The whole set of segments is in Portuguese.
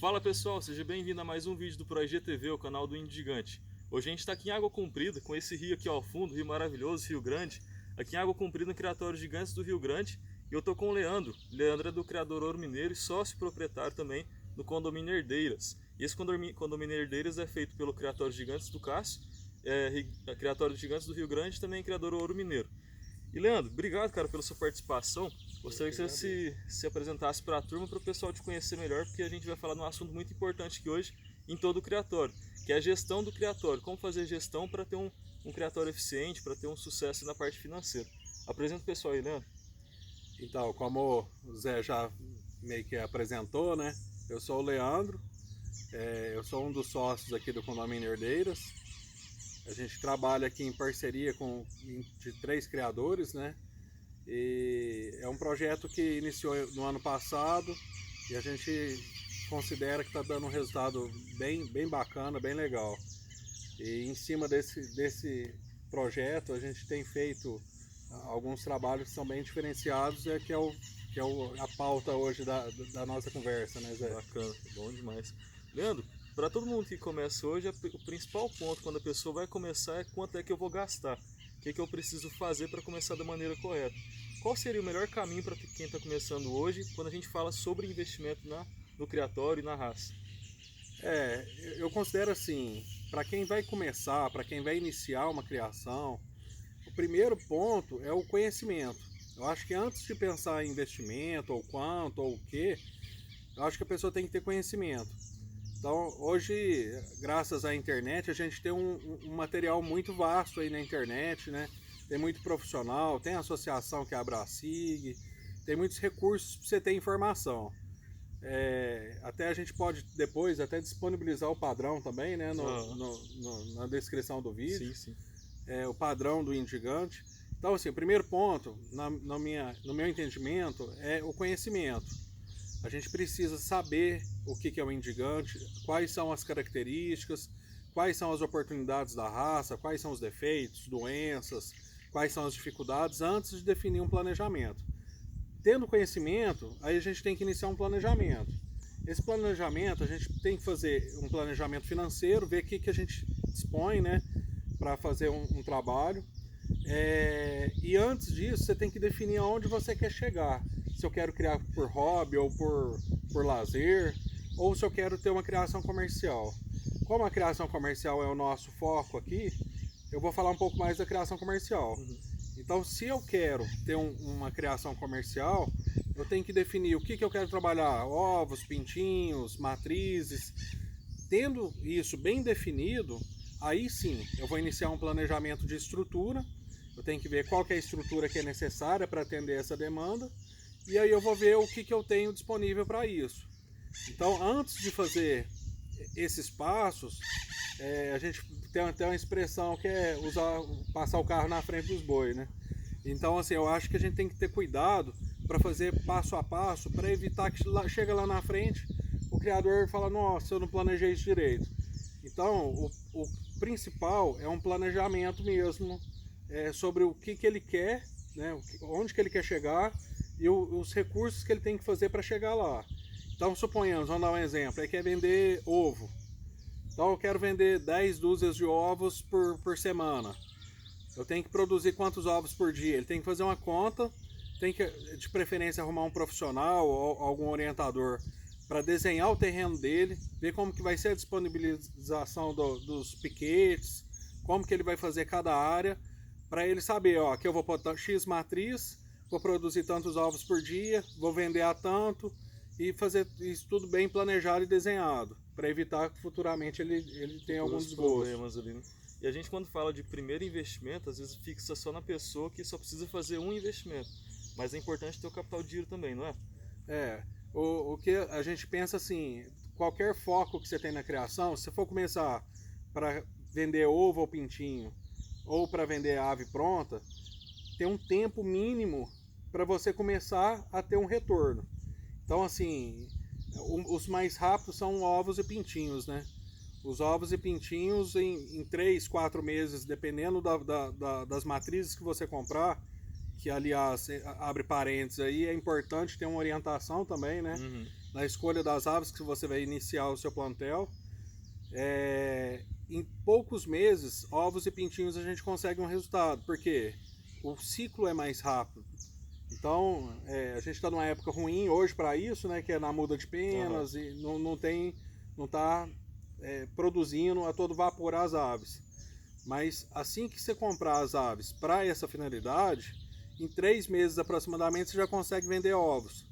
Fala pessoal, seja bem-vindo a mais um vídeo do ProIGTV, o canal do Índio Gigante. Hoje a gente está aqui em Água Comprida, com esse rio aqui ao fundo, rio maravilhoso, Rio Grande. Aqui em Água Comprida, no Criatório Gigantes do Rio Grande. E eu estou com o Leandro. Leandro é do Criador Ouro Mineiro e sócio proprietário também do Condomínio Herdeiras. E esse Condomínio Herdeiras é feito pelo Criatório Gigantes do Cássio, Criatório Gigantes do Rio Grande e também Criador Ouro Mineiro. E Leandro, obrigado, cara, pela sua participação. Gostaria que você se apresentasse para a turma, para o pessoal te conhecer melhor, porque a gente vai falar de um assunto muito importante aqui hoje em todo o criatório, que é a gestão do criatório. Como fazer gestão para ter um criatório eficiente, para ter um sucesso na parte financeira. Apresenta o pessoal aí, Leandro. Então, como o Zé já meio que apresentou, né? Eu sou o Leandro, eu sou um dos sócios aqui do Condomínio Herdeiras. A gente trabalha aqui em parceria de 3 criadores, né? E é um projeto que iniciou no ano passado e a gente considera que está dando um resultado bem bacana, bem legal. E em cima desse projeto a gente tem feito alguns trabalhos que são bem diferenciados, que é a pauta hoje da nossa conversa, né, Zé? Bacana, bom demais. Leandro, para todo mundo que começa hoje, o principal ponto quando a pessoa vai começar é quanto é que eu vou gastar. O que eu preciso fazer para começar da maneira correta. Qual seria o melhor caminho para quem está começando hoje, quando a gente fala sobre investimento no criatório e na raça? Eu considero assim, para quem vai começar, para quem vai iniciar uma criação, o primeiro ponto é o conhecimento. Eu acho que antes de pensar em investimento, ou quanto, ou o que, eu acho que a pessoa tem que ter conhecimento. Então, hoje, graças à internet, a gente tem um material muito vasto aí na internet, né? Tem muito profissional, tem a associação que é a Abracig, tem muitos recursos para você ter informação. Até a gente pode depois até disponibilizar o padrão também, né? Na descrição do vídeo. Sim. O padrão do Índio Gigante. Então, assim, o primeiro ponto, no meu entendimento, é o conhecimento. A gente precisa saber o que é o Índio Gigante, quais são as características, quais são as oportunidades da raça, quais são os defeitos, doenças, quais são as dificuldades, antes de definir um planejamento. Tendo conhecimento, aí a gente tem que iniciar um planejamento. Esse planejamento, a gente tem que fazer um planejamento financeiro, ver o que a gente dispõe, né, para fazer um trabalho. E antes disso, você tem que definir aonde você quer chegar. Se eu quero criar por hobby ou por lazer, ou se eu quero ter uma criação comercial. Como a criação comercial é o nosso foco aqui, eu vou falar um pouco mais da criação comercial. Então, se eu quero ter uma criação comercial, eu tenho que definir o que eu quero trabalhar: ovos, pintinhos, matrizes. Tendo isso bem definido, aí sim, eu vou iniciar um planejamento de estrutura. Eu tenho que ver qual que é a estrutura que é necessária para atender essa demanda. E aí eu vou ver o que eu tenho disponível para isso. Então, antes de fazer esses passos, a gente tem até uma expressão que é passar o carro na frente dos bois, né? Então, assim, eu acho que a gente tem que ter cuidado para fazer passo a passo, para evitar que chega lá na frente, o criador fala: nossa, eu não planejei isso direito. Então, o principal é um planejamento mesmo, sobre o que ele quer, né? Onde que ele quer chegar e os recursos que ele tem que fazer para chegar lá. Então, suponhamos, vamos dar um exemplo, ele quer vender ovo. Então, eu quero vender 10 dúzias de ovos por semana. Eu tenho que produzir quantos ovos por dia? Ele tem que fazer uma conta, tem que, de preferência, arrumar um profissional ou algum orientador para desenhar o terreno dele, ver como que vai ser a disponibilização dos piquetes, como que ele vai fazer cada área, para ele saber, ó, que eu vou pôr X matriz, vou produzir tantos ovos por dia, vou vender a tanto, e fazer isso tudo bem planejado e desenhado, para evitar que futuramente ele tenha alguns problemas ali, né? E a gente, quando fala de primeiro investimento, às vezes fixa só na pessoa que só precisa fazer um investimento. Mas é importante ter o capital de giro também, não é? O que a gente pensa assim, qualquer foco que você tem na criação, se você for começar para vender ovo ou pintinho, ou para vender ave pronta, tem um tempo mínimo para você começar a ter um retorno. Então, assim, os mais rápidos são ovos e pintinhos, né? Os ovos e pintinhos em 3, 4 meses, dependendo das matrizes que você comprar, que aliás, abre parênteses aí, é importante ter uma orientação também, né? na escolha das aves que você vai iniciar o seu plantel. Em poucos meses, ovos e pintinhos a gente consegue um resultado, porque o ciclo é mais rápido. Então, a gente está numa época ruim hoje para isso, né, que é na muda de penas, e não está produzindo a todo vapor as aves. Mas assim que você comprar as aves para essa finalidade, em 3 meses aproximadamente você já consegue vender ovos.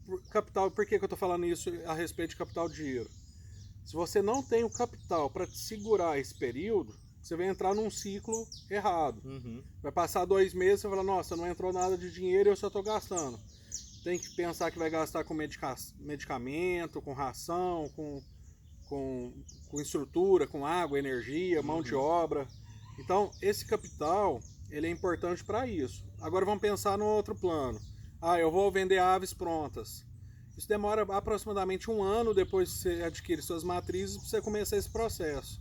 Por que eu estou falando isso a respeito de capital de giro? Se você não tem o capital para te segurar esse período, você vai entrar num ciclo errado. Vai passar 2 meses e você vai falar, nossa, não entrou nada de dinheiro e eu só estou gastando. Tem que pensar que vai gastar com medicamento, com ração, com estrutura, com água, energia, mão de obra. Então, esse capital, ele é importante para isso. Agora vamos pensar no outro plano. Eu vou vender aves prontas. Isso demora aproximadamente 1 ano depois que você adquire suas matrizes para você começar esse processo.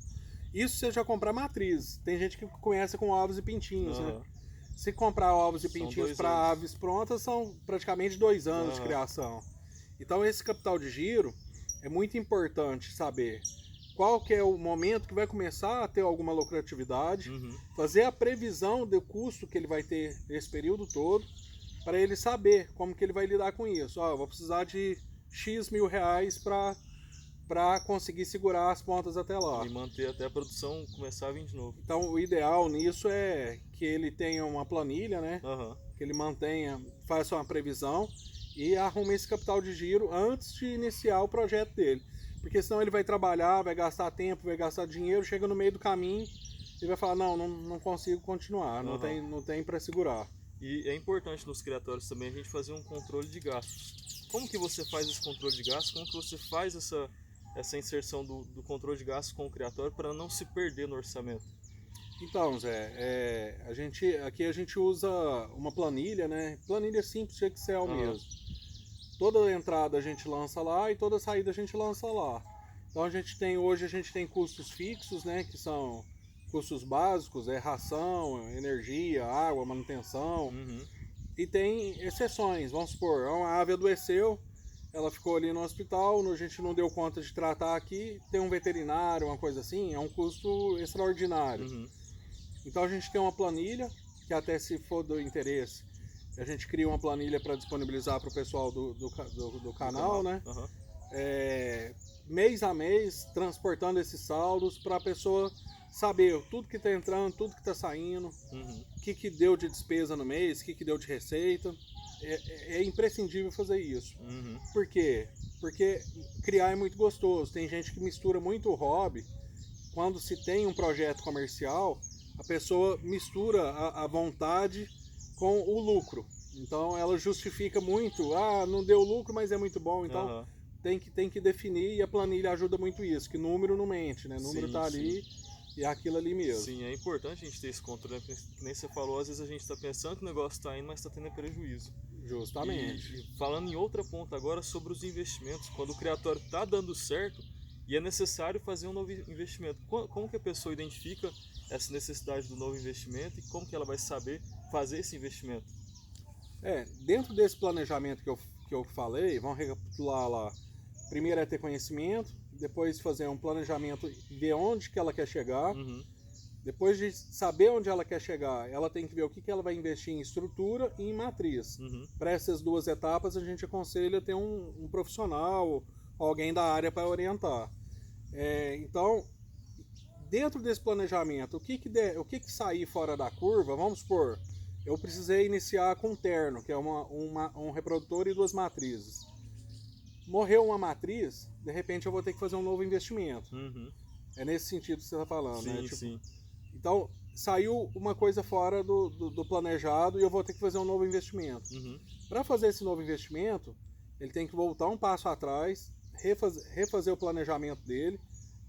Isso você já comprar matrizes. Tem gente que começa com ovos e pintinhos, né? Se comprar ovos e pintinhos para aves prontas, são praticamente 2 anos de criação. Então esse capital de giro é muito importante saber qual que é o momento que vai começar a ter alguma lucratividade, fazer a previsão do custo que ele vai ter esse período todo, para ele saber como que ele vai lidar com isso. Eu vou precisar de X mil reais para conseguir segurar as pontas até lá. E manter até a produção começar a vir de novo. Então o ideal nisso é que ele tenha uma planilha, né? Que ele faça uma previsão e arrume esse capital de giro antes de iniciar o projeto dele. Porque senão ele vai trabalhar, vai gastar tempo, vai gastar dinheiro, chega no meio do caminho e vai falar, não consigo continuar, não tem para segurar. E é importante nos criatórios também a gente fazer um controle de gastos. Como que você faz esse controle de gastos? Como que você faz essa inserção do controle de gastos com o criatório para não se perder no orçamento? Então, Zé, aqui a gente usa uma planilha, né? Planilha simples de Excel mesmo. Toda entrada a gente lança lá e toda saída a gente lança lá. Então hoje a gente tem custos fixos, né? Que são custos básicos, ração, energia, água, manutenção. E tem exceções, vamos supor, uma ave adoeceu, ela ficou ali no hospital, a gente não deu conta de tratar aqui, tem um veterinário, uma coisa assim, é um custo extraordinário. Então a gente tem uma planilha, que até se for do interesse, a gente cria uma planilha para disponibilizar para o pessoal do canal, né? Mês a mês, transportando esses saldos para a pessoa saber tudo que está entrando, tudo que está saindo, o que deu de despesa no mês, o que deu de receita. É imprescindível fazer isso. Por quê? Porque criar é muito gostoso. Tem gente que mistura muito o hobby. Quando se tem um projeto comercial, a pessoa mistura a vontade com o lucro. Então ela justifica muito, não deu lucro, mas é muito bom. Então tem que definir, e a planilha ajuda muito isso, que número não mente, né? O número está ali. E é aquilo ali mesmo. Sim, é importante a gente ter esse controle, que nem você falou, às vezes a gente está pensando que o negócio está indo, mas está tendo prejuízo. Justamente. E falando em outra ponta agora sobre os investimentos, quando o criatório está dando certo e é necessário fazer um novo investimento, como que a pessoa identifica essa necessidade do novo investimento e como que ela vai saber fazer esse investimento? Dentro desse planejamento que eu falei, vamos recapitular lá. Primeiro é ter conhecimento, depois fazer um planejamento, ver onde que ela quer chegar. Depois de saber onde ela quer chegar, ela tem que ver o que ela vai investir em estrutura e em matriz. Para essas 2 etapas, a gente aconselha ter um profissional, alguém da área para orientar. Então, dentro desse planejamento, o que sair fora da curva, vamos supor, eu precisei iniciar com um terno, que é um reprodutor e 2 matrizes. Morreu uma matriz, de repente eu vou ter que fazer um novo investimento. É nesse sentido que você está falando, sim, né? Sim. Então, saiu uma coisa fora do planejado e eu vou ter que fazer um novo investimento. Para fazer esse novo investimento, ele tem que voltar um passo atrás, refazer o planejamento dele,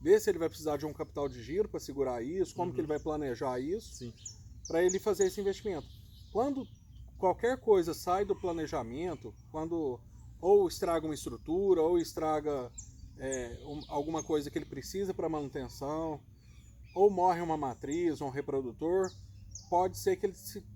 ver se ele vai precisar de um capital de giro para segurar isso, como que ele vai planejar isso, para ele fazer esse investimento. Quando qualquer coisa sai do planejamento, quando ou estraga uma estrutura, ou estraga alguma coisa que ele precisa para manutenção, ou morre uma matriz, um reprodutor, pode ser que ele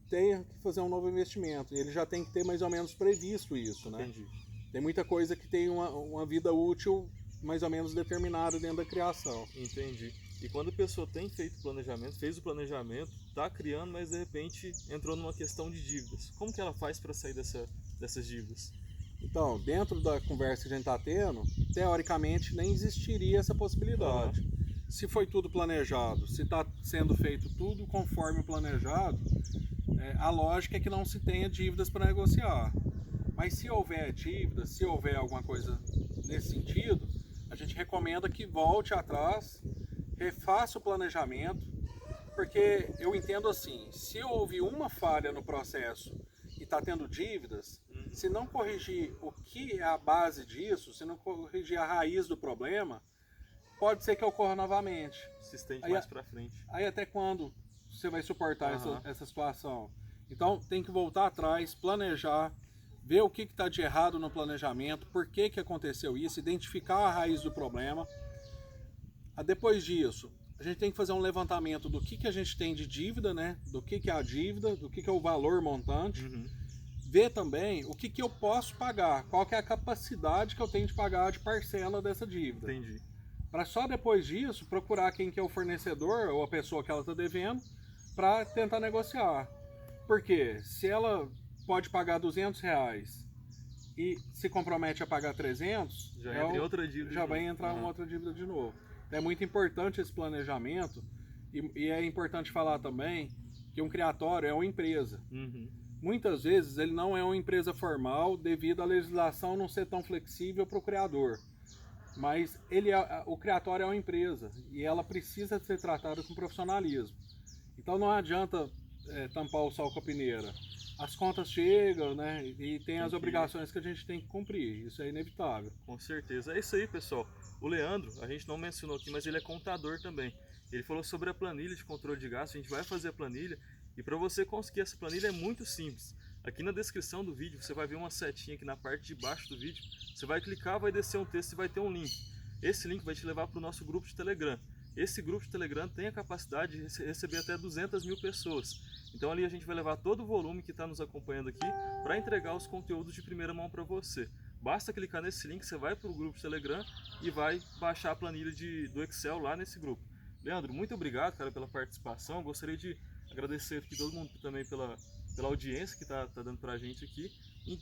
tenha que fazer um novo investimento. E ele já tem que ter mais ou menos previsto isso, né? Entendi. Tem muita coisa que tem uma vida útil mais ou menos determinada dentro da criação. Entendi. E quando a pessoa tem feito planejamento, fez o planejamento, está criando, mas de repente entrou numa questão de dívidas. Como que ela faz para sair dessas dívidas? Então, dentro da conversa que a gente está tendo, teoricamente nem existiria essa possibilidade. Se foi tudo planejado, se está sendo feito tudo conforme o planejado, a lógica é que não se tenha dívidas para negociar. Mas se houver dívidas, se houver alguma coisa nesse sentido, a gente recomenda que volte atrás, refaça o planejamento, porque eu entendo assim, se houve uma falha no processo e está tendo dívidas, se não corrigir o que é a base disso, se não corrigir a raiz do problema, pode ser que ocorra novamente. Se estende mais para frente. Aí até quando você vai suportar essa situação? Então tem que voltar atrás, planejar, ver o que está de errado no planejamento, por que aconteceu isso, identificar a raiz do problema. Depois disso, a gente tem que fazer um levantamento do que a gente tem de dívida, né? Do que é a dívida, do que é o valor montante. Ver também o que eu posso pagar, qual que é a capacidade que eu tenho de pagar de parcela dessa dívida. Entendi. Para só depois disso procurar quem que é o fornecedor ou a pessoa que ela está devendo para tentar negociar. Porque se ela pode pagar R$200 e se compromete a pagar 300, já entra em outra dívida. Já vai entrar uma outra dívida de novo. É muito importante esse planejamento e é importante falar também que um criatório é uma empresa. Muitas vezes ele não é uma empresa formal devido à legislação não ser tão flexível para o criador. Mas o criatório é uma empresa e ela precisa ser tratada com profissionalismo. Então não adianta tampar o sol com a peneira. As contas chegam, né? E tem as obrigações que a gente tem que cumprir. Isso é inevitável. Com certeza. É isso aí, pessoal. O Leandro, a gente não mencionou aqui, mas ele é contador também. Ele falou sobre a planilha de controle de gastos. A gente vai fazer a planilha. E para você conseguir essa planilha é muito simples. Aqui na descrição do vídeo você vai ver uma setinha aqui na parte de baixo do vídeo. Você vai clicar, vai descer um texto e vai ter um link. Esse link vai te levar para o nosso grupo de Telegram. Esse grupo de Telegram tem a capacidade de receber até 200 mil pessoas. Então ali a gente vai levar todo o volume que está nos acompanhando aqui para entregar os conteúdos de primeira mão para você. Basta clicar nesse link, você vai para o grupo de Telegram e vai baixar a planilha do Excel lá nesse grupo. Leandro, muito obrigado, cara, pela participação. Gostaria de agradecer aqui todo mundo também pela audiência que está dando para a gente aqui.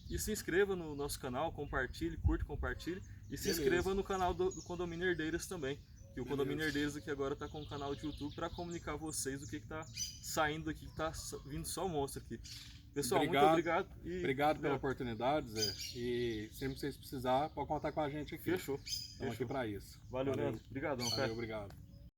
E se inscreva no nosso canal, compartilhe, curte, compartilhe. E se inscreva no canal do Condomínio Herdeiras também. Que o Condomínio Herdeiras aqui agora está com um canal de YouTube para comunicar a vocês o que está saindo aqui, que está vindo só monstro aqui. Pessoal, muito obrigado. Obrigado pela oportunidade, Zé. E sempre que vocês precisarem, pode contar com a gente aqui. Fechou. Estamos aqui para isso. Valeu, Leandro. Obrigadão, cara. Obrigado.